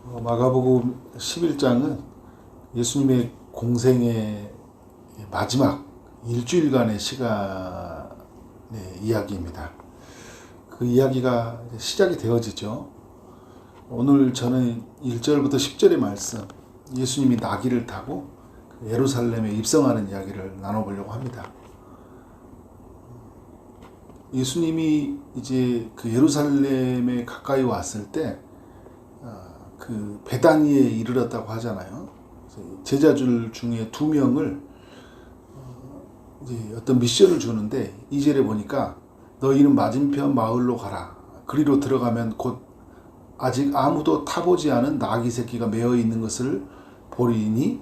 마가복음 11장은 예수님의 공생의 마지막 일주일간의 시간의 이야기입니다. 그 이야기가 시작이 되어지죠. 오늘 저는 1절부터 10절의 말씀, 예수님이 나귀를 타고 예루살렘에 입성하는 이야기를 나눠보려고 합니다. 예수님이 이제 그 예루살렘에 가까이 왔을 때 그 베다니에 이르렀다고 하잖아요. 제자들 중에 2명을 이제 어떤 미션을 주는데 2절에 보니까 너희는 맞은편 마을로 가라. 그리로 들어가면 곧 아직 아무도 타보지 않은 나귀 새끼가 매어 있는 것을 보리니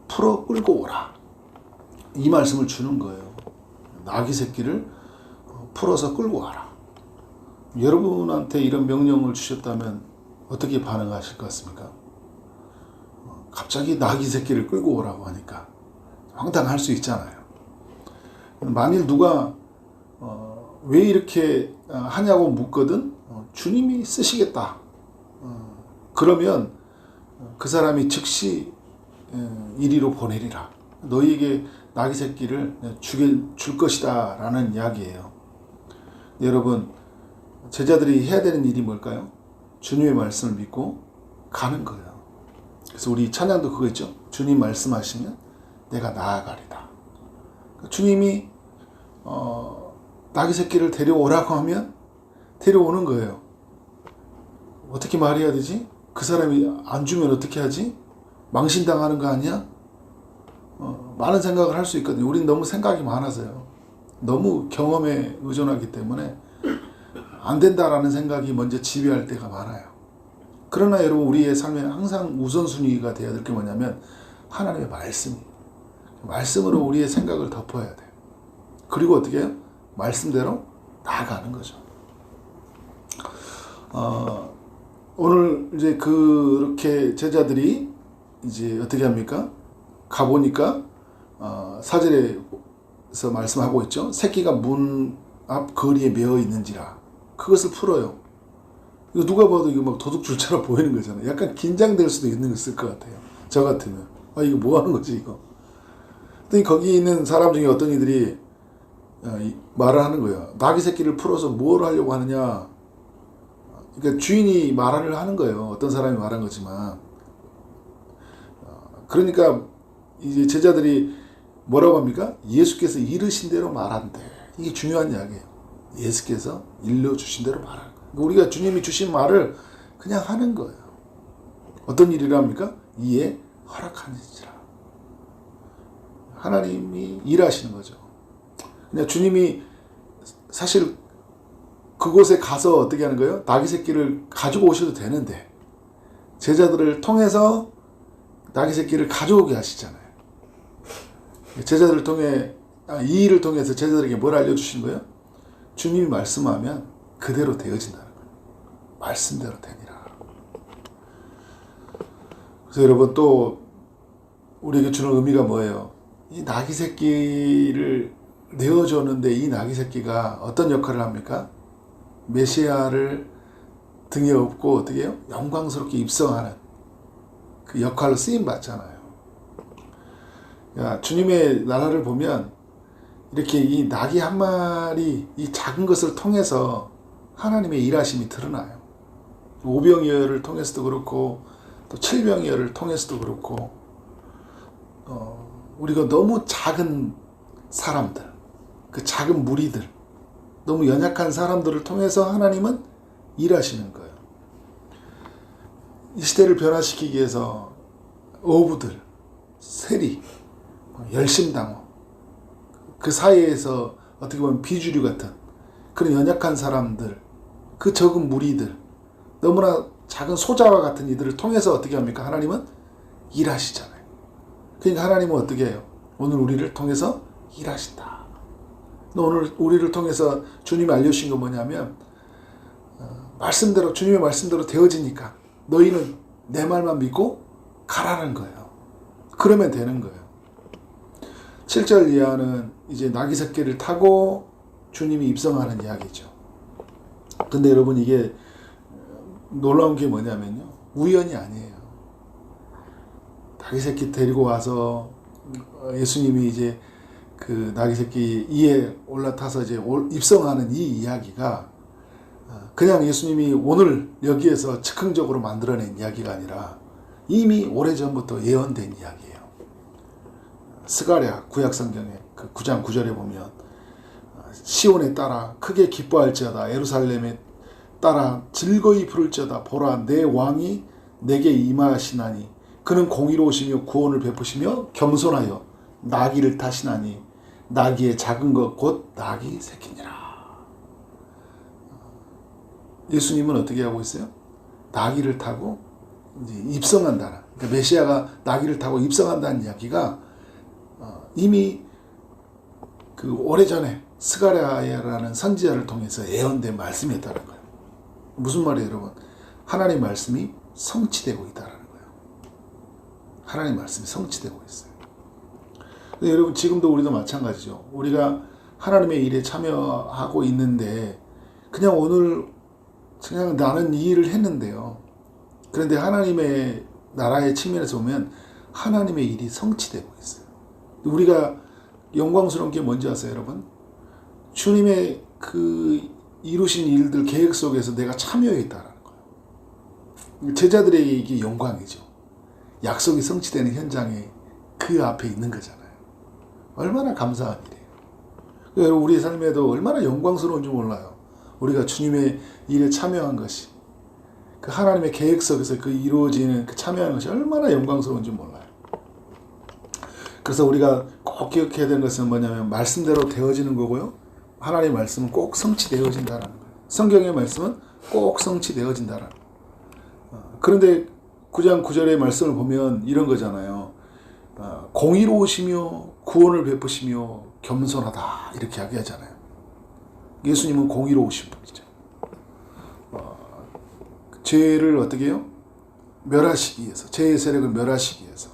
풀어 끌고 오라. 이 말씀을 주는 거예요. 나귀 새끼를 풀어서 끌고 와라. 여러분한테 이런 명령을 주셨다면 어떻게 반응하실 것 같습니까? 갑자기 나귀 새끼를 끌고 오라고 하니까 황당할 수 있잖아요. 만일 누가 왜 이렇게 하냐고 묻거든 주님이 쓰시겠다. 그러면 그 사람이 즉시 이리로 보내리라. 너희에게 나귀 새끼를 줄 것이다 라는 이야기예요. 여러분, 제자들이 해야 되는 일이 뭘까요? 주님의 말씀을 믿고 가는 거예요. 그래서 우리 찬양도 그거 있죠. 주님 말씀하시면 내가 나아가리다. 주님이 나귀 새끼를 데려오라고 하면 데려오는 거예요. 어떻게 말해야 되지? 그 사람이 안 주면 어떻게 하지? 망신당하는 거 아니야? 많은 생각을 할 수 있거든요. 우린 너무 생각이 많아서요. 너무 경험에 의존하기 때문에 안 된다라는 생각이 먼저 지배할 때가 많아요. 그러나 여러분, 우리의 삶에 항상 우선순위가 되어야 될 게 뭐냐면 하나님의 말씀이에요. 말씀으로 우리의 생각을 덮어야 돼요. 그리고 어떻게 해요? 말씀대로 나아가는 거죠. 오늘 이제 그렇게 제자들이 이제 어떻게 합니까? 가보니까 4절에서 말씀하고 있죠. 새끼가 문 앞 거리에 매어 있는지라. 그것을 풀어요. 이거 누가 봐도 이거 막 도둑줄처럼 보이는 거잖아요. 약간 긴장될 수도 있을 것 같아요. 저 같으면 이거 뭐 하는 거지 이거. 그랬더니 거기 있는 사람 중에 어떤 이들이 말을 하는 거예요. 나귀 새끼를 풀어서 뭘 하려고 하느냐. 그러니까 주인이 말을 하는 거예요. 어떤 사람이 말한 거지만. 그러니까 이제 제자들이 뭐라고 합니까? 예수께서 이르신 대로 말한대. 이게 중요한 이야기예요. 예수께서 일러주신 대로 말하는 거예요. 우리가 주님이 주신 말을 그냥 하는 거예요. 어떤 일이라 합니까? 이에 허락하는지라. 하나님이 일하시는 거죠. 그냥 주님이 사실 그곳에 가서 어떻게 하는 거예요? 나귀 새끼를 가지고 오셔도 되는데 제자들을 통해서 나귀 새끼를 가져오게 하시잖아요. 제자들을 통해 이 일을 통해서 제자들에게 뭘 알려주신 거예요? 주님이 말씀하면 그대로 되어진다는 거예요. 말씀대로 되니라. 그래서 여러분, 또 우리에게 주는 의미가 뭐예요? 이 나귀 새끼를 내어줬는데 이 나귀 새끼가 어떤 역할을 합니까? 메시아를 등에 업고 어떻게 해요? 영광스럽게 입성하는 그 역할로 쓰임 받잖아요. 주님의 나라를 보면 이렇게 이 나귀 한 마리, 이 작은 것을 통해서 하나님의 일하심이 드러나요. 오병이어를 통해서도 그렇고 또 칠병이어를 통해서도 그렇고 우리가 너무 작은 사람들, 그 작은 무리들, 너무 연약한 사람들을 통해서 하나님은 일하시는 거예요. 이 시대를 변화시키기 위해서 어부들, 세리, 열심당호, 그 사이에서 어떻게 보면 비주류 같은 그런 연약한 사람들, 그 적은 무리들, 너무나 작은 소자와 같은 이들을 통해서 어떻게 합니까? 하나님은 일하시잖아요. 그러니까 하나님은 어떻게 해요? 오늘 우리를 통해서 일하신다. 오늘 우리를 통해서 주님이 알려주신 건 뭐냐면 말씀대로, 주님의 말씀대로 되어지니까 너희는 내 말만 믿고 가라는 거예요. 그러면 되는 거예요. 7절 이하는 이제 나귀 새끼를 타고 주님이 입성하는 이야기죠. 근데 여러분, 이게 놀라운 게 뭐냐면요. 우연이 아니에요. 나귀 새끼 데리고 와서 예수님이 이제 그 나귀 새끼 이에 올라타서 이제 입성하는 이 이야기가 그냥 예수님이 오늘 여기에서 즉흥적으로 만들어낸 이야기가 아니라 이미 오래전부터 예언된 이야기예요. 스가랴 구약성경에 그 9장 9절에 보면 시온에 따라 크게 기뻐할지어다 예루살렘에 따라 즐거이 부를지어다 보라 내 왕이 내게 임하시나니 그는 공의로우시며 구원을 베푸시며 겸손하여 나귀를 타시나니 나귀의 작은 것 곧 나귀 새끼니라. 예수님은 어떻게 하고 있어요? 나귀를 타고 이제 입성한다는, 그러니까 메시아가 나귀를 타고 입성한다는 이야기가 이미 그 오래전에 스가랴라는 선지자를 통해서 예언된 말씀이었다는 거예요. 무슨 말이에요, 여러분? 하나님의 말씀이 성취되고 있다는 거예요. 하나님의 말씀이 성취되고 있어요. 근데 여러분, 지금도 우리도 마찬가지죠. 우리가 하나님의 일에 참여하고 있는데 그냥 오늘 그냥 나는 이 일을 했는데요. 그런데 하나님의 나라의 측면에서 보면 하나님의 일이 성취되고 있어요. 우리가 영광스러운 게 뭔지 아세요, 여러분? 주님의 그 이루신 일들 계획 속에서 내가 참여해 있다는 거예요. 제자들에게 이게 영광이죠. 약속이 성취되는 현장에 그 앞에 있는 거잖아요. 얼마나 감사한 일이에요. 여러분, 우리의 삶에도 얼마나 영광스러운 줄 몰라요. 우리가 주님의 일에 참여한 것이, 그 하나님의 계획 속에서 그 이루어지는 그 참여하는 것이 얼마나 영광스러운지 몰라요. 그래서 우리가 꼭 기억해야 되는 것은 뭐냐면 말씀대로 되어지는 거고요. 하나님의 말씀은 꼭 성취되어진다는 거예요. 성경의 말씀은 꼭 성취되어진다는 거예요. 그런데 9장 9절의 말씀을 보면 이런 거잖아요. 공의로우시며 구원을 베푸시며 겸손하다 이렇게 이야기하잖아요. 예수님은 공의로우신 분이죠. 죄를 어떻게 해요? 멸하시기 위해서, 죄의 세력을 멸하시기 위해서.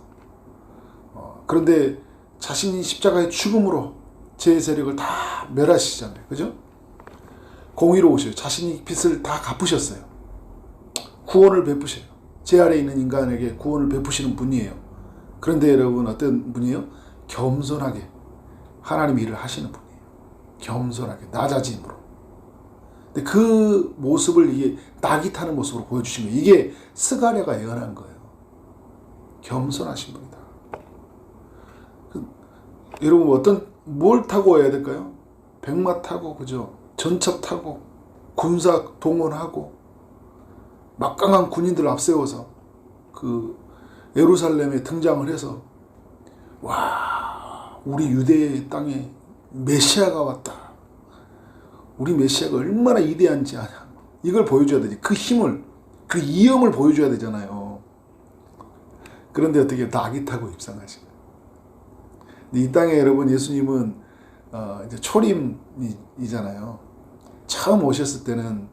그런데 자신이 십자가의 죽음으로 죄의 세력을 다 멸하시잖아요. 그죠? 공의로우셔요. 자신이 빚을 다 갚으셨어요. 구원을 베푸셔요. 죄 아래에 있는 인간에게 구원을 베푸시는 분이에요. 그런데 여러분 어떤 분이에요? 겸손하게 하나님 일을 하시는 분이에요. 겸손하게 낮아짐으로. 근데 그 모습을 이게 낙이 타는 모습으로 보여주신 거예요. 이게 스가랴가 예언한 거예요. 겸손하신 분이다. 여러분 뭘 타고 와야 될까요? 백마 타고, 그죠? 전차 타고 군사 동원하고 막강한 군인들 앞세워서 그 예루살렘에 등장을 해서 와, 우리 유대의 땅에 메시아가 왔다. 우리 메시아가 얼마나 위대한지 아냐. 이걸 보여줘야 되지. 그 힘을, 그 위엄을 보여줘야 되잖아요. 그런데 어떻게 낙이 타고 입성하신 거예요. 이 땅에 여러분 예수님은 이제 초림이잖아요. 처음 오셨을 때는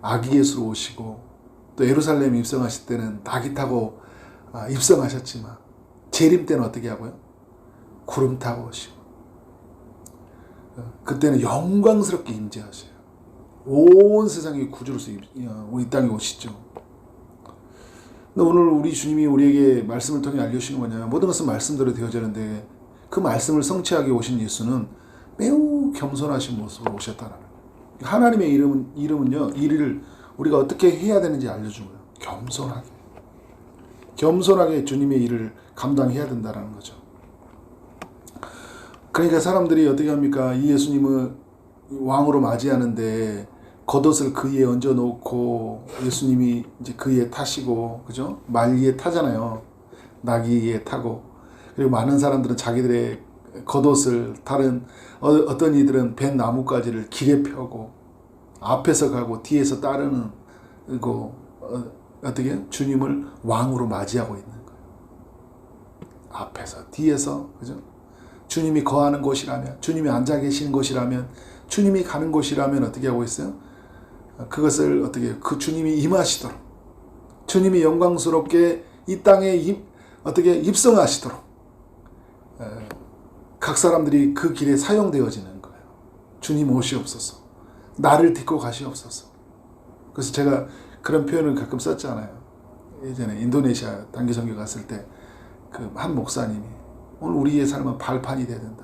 아기 예수로 오시고 또 예루살렘 입성하실 때는 낙이 타고 입성하셨지만 재림 때는 어떻게 하고요? 구름 타고 오시고 그때는 영광스럽게 임재하셔요. 온 세상의 구주로서 우리 땅에 오시죠. 근데 오늘 우리 주님이 우리에게 말씀을 통해 알려주신 건 뭐냐면 모든 것은 말씀대로 되어지는데 그 말씀을 성취하게 오신 예수는 매우 겸손하신 모습으로 오셨다는 거예요. 하나님의 이름은요, 일을 우리가 어떻게 해야 되는지 알려준 거예요. 겸손하게 주님의 일을 감당해야 된다는 거죠. 그러니까 사람들이 어떻게 합니까? 이 예수님을 왕으로 맞이하는데 겉옷을 그 위에 얹어 놓고 예수님이 이제 그 위에 타시고, 그죠? 말 위에 타잖아요. 나귀 위에 타고. 그리고 많은 사람들은 자기들의 겉옷을 다른 어떤 이들은 벤 나뭇가지를 길에 펴고 앞에서 가고 뒤에서 따르는 거 어떻게 주님을 왕으로 맞이하고 있는 거예요. 앞에서 뒤에서, 그죠? 주님이 거하는 곳이라면, 주님이 앉아 계시는 곳이라면, 주님이 가는 곳이라면 어떻게 하고 있어요? 그것을 어떻게 그 주님이 임하시도록, 주님이 영광스럽게 이 땅에 어떻게 입성하시도록 각 사람들이 그 길에 사용되어지는 거예요. 주님 오시옵소서. 나를 딛고 가시옵소서. 그래서 제가 그런 표현을 가끔 썼잖아요. 예전에 인도네시아 단기 선교 갔을 때 그 한 목사님이 오늘 우리의 삶은 발판이 돼야 된다.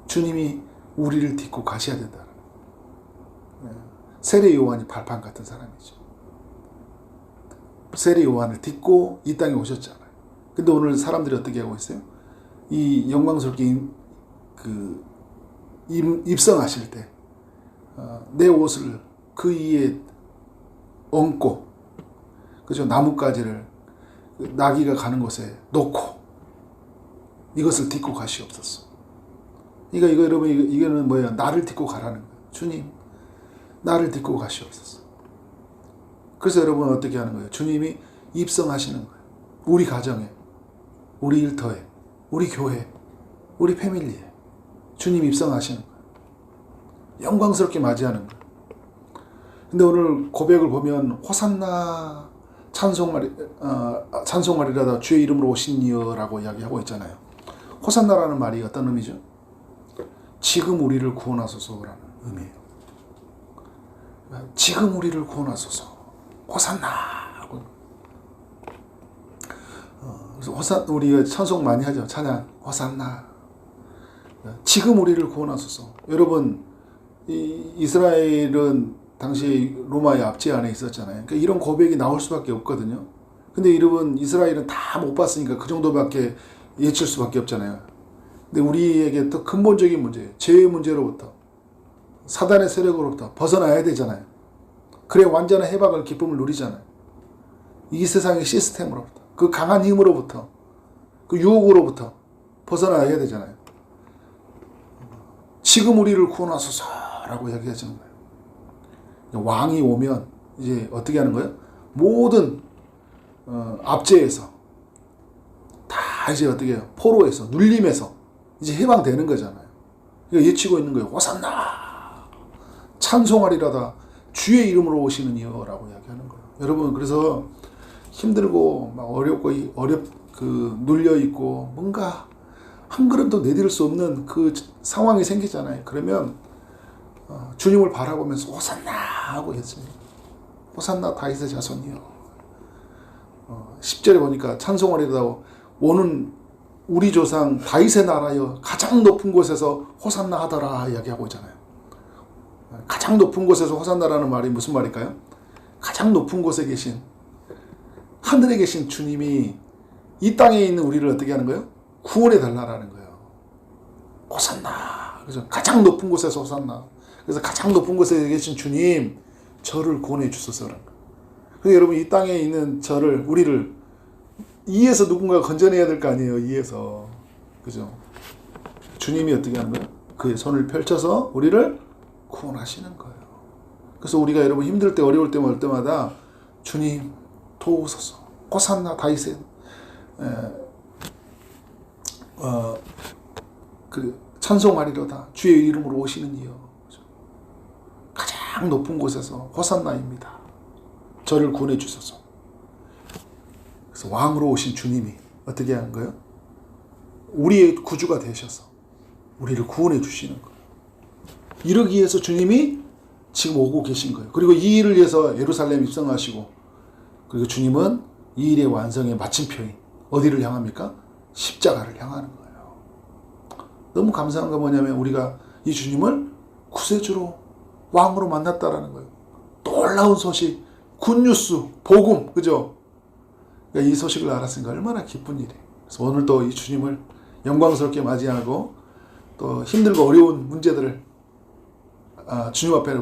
주님이 우리를 딛고 가셔야 된다. 세례 요한이 발판 같은 사람이죠. 세례 요한을 딛고 이 땅에 오셨잖아요. 근데 오늘 사람들이 어떻게 하고 있어요? 이 영광스럽게 입성하실 때 내 옷을 그 위에 얹고, 그죠? 나뭇가지를 나귀가 가는 곳에 놓고 이것을 딛고 가시옵소서. 이거 여러분, 이거는 뭐예요? 나를 딛고 가라는 거예요. 주님, 나를 딛고 가시옵소서. 그래서 여러분 어떻게 하는 거예요? 주님이 입성하시는 거예요. 우리 가정에, 우리 일터에, 우리 교회, 우리 패밀리에 주님 입성하시는 거예요. 영광스럽게 맞이하는 거예요. 근데 오늘 고백을 보면 호산나 찬송하리라다 주의 이름으로 오신 이여라고 이야기하고 있잖아요. 호산나라는 말이 어떤 의미죠? 지금 우리를 구원하소서라는 의미예요. 지금 우리를 구원하소서. 호산나. 그래서 우리가 찬송 많이 하죠. 찬양 호산나. 지금 우리를 구원하소서. 여러분, 이스라엘은 당시 로마의 압제 안에 있었잖아요. 그러니까 이런 고백이 나올 수밖에 없거든요. 근데 여러분, 이스라엘은 다 못 봤으니까 그 정도밖에 예칠 수밖에 없잖아요. 근데 우리에게 더 근본적인 문제, 죄의 문제로부터, 사단의 세력으로부터 벗어나야 되잖아요. 그래 완전한 해방을, 기쁨을 누리잖아요. 이 세상의 시스템으로부터, 그 강한 힘으로부터, 그 유혹으로부터 벗어나야 되잖아요. 지금 우리를 구원하소서라고 이야기하시는 거예요. 왕이 오면 이제 어떻게 하는 거예요? 모든 압제에서 다 이제 어떻게 해요? 포로에서, 눌림에서 이제 해방되는 거잖아요. 이거 예치고 있는 거예요. 호산나 찬송하리라다 주의 이름으로 오시는 이여라고 이야기하는 거예요. 여러분, 그래서 힘들고 막 어렵고 눌려 있고 뭔가 한 걸음도 내디딜 수 없는 그 상황이 생기잖아요. 그러면 주님을 바라보면서 호산나 하고 했습니다. 호산나 다윗의 자손이여. 10절에 보니까 찬송하리라다 오는 우리 조상 다윗의 나라여 가장 높은 곳에서 호산나 하더라 이야기하고 있잖아요. 가장 높은 곳에서 호산나라는 말이 무슨 말일까요? 가장 높은 곳에 계신, 하늘에 계신 주님이 이 땅에 있는 우리를 어떻게 하는 거예요? 구원해 달라라는 거예요. 호산나. 그래서 가장 높은 곳에서 호산나. 그래서 가장 높은 곳에 계신 주님, 저를 구원해 주소서라는 거예요. 그래서 여러분, 이 땅에 있는 우리를 이에서 누군가가 건져내야 될 거 아니에요. 이에서. 그죠? 주님이 어떻게 하는 거예요? 그의 손을 펼쳐서 우리를 구원하시는 거예요. 그래서 우리가 여러분 힘들 때, 어려울 때마다 주님 도우소서. 호산나 다윗의 찬송하리로다 주의 이름으로 오시는 이여. 가장 높은 곳에서 호산나입니다. 저를 구원해 주소서. 그래서 왕으로 오신 주님이 어떻게 하는 거예요? 우리의 구주가 되셔서 우리를 구원해 주시는 거예요. 이러기 위해서 주님이 지금 오고 계신 거예요. 그리고 이 일을 위해서 예루살렘 입성하시고, 그리고 주님은 이 일의 완성의 마침표인 어디를 향합니까? 십자가를 향하는 거예요. 너무 감사한 건 뭐냐면 우리가 이 주님을 구세주로, 왕으로 만났다라는 거예요. 놀라운 소식, 굿뉴스, 복음, 그죠? 그러니까 이 소식을 알았으니까 얼마나 기쁜 일이에요. 그래서 오늘도 이 주님을 영광스럽게 맞이하고 또 힘들고 어려운 문제들을 주님 앞에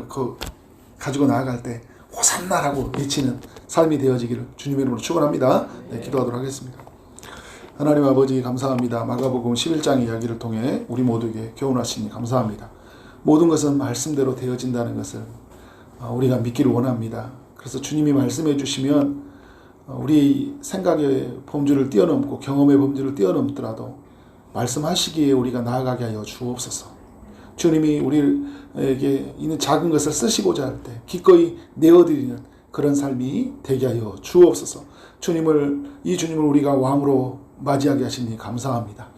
가지고 나아갈 때 호산나라고 외치는 삶이 되어지기를 주님의 이름으로 축원합니다. 네, 기도하도록 하겠습니다. 하나님 아버지 감사합니다. 마가복음 11장 이야기를 통해 우리 모두에게 교훈하시니 감사합니다. 모든 것은 말씀대로 되어진다는 것을 우리가 믿기를 원합니다. 그래서 주님이 말씀해 주시면 우리 생각의 범주를 뛰어넘고 경험의 범주를 뛰어넘더라도 말씀하시기에 우리가 나아가게 하여 주옵소서. 주님이 우리에게 있는 작은 것을 쓰시고자 할 때 기꺼이 내어드리는 그런 삶이 되게 하여 주옵소서. 이 주님을 우리가 왕으로 맞이하게 하시니 감사합니다.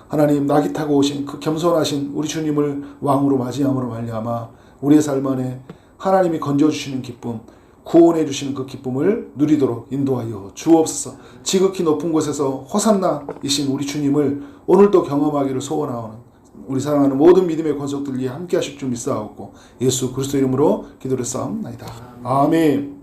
하나님, 낙이 타고 오신 그 겸손하신 우리 주님을 왕으로 맞이함으로 말미암아 우리의 삶 안에 하나님이 건져주시는 기쁨, 구원해 주시는 그 기쁨을 누리도록 인도하여 주옵소서. 지극히 높은 곳에서 호산나이신 우리 주님을 오늘도 경험하기를 소원하오는 우리 사랑하는 모든 믿음의 권속들 위해 함께 하실 줄 믿사옵고 예수 그리스도 이름으로 기도를 싸움나이다. 아멘.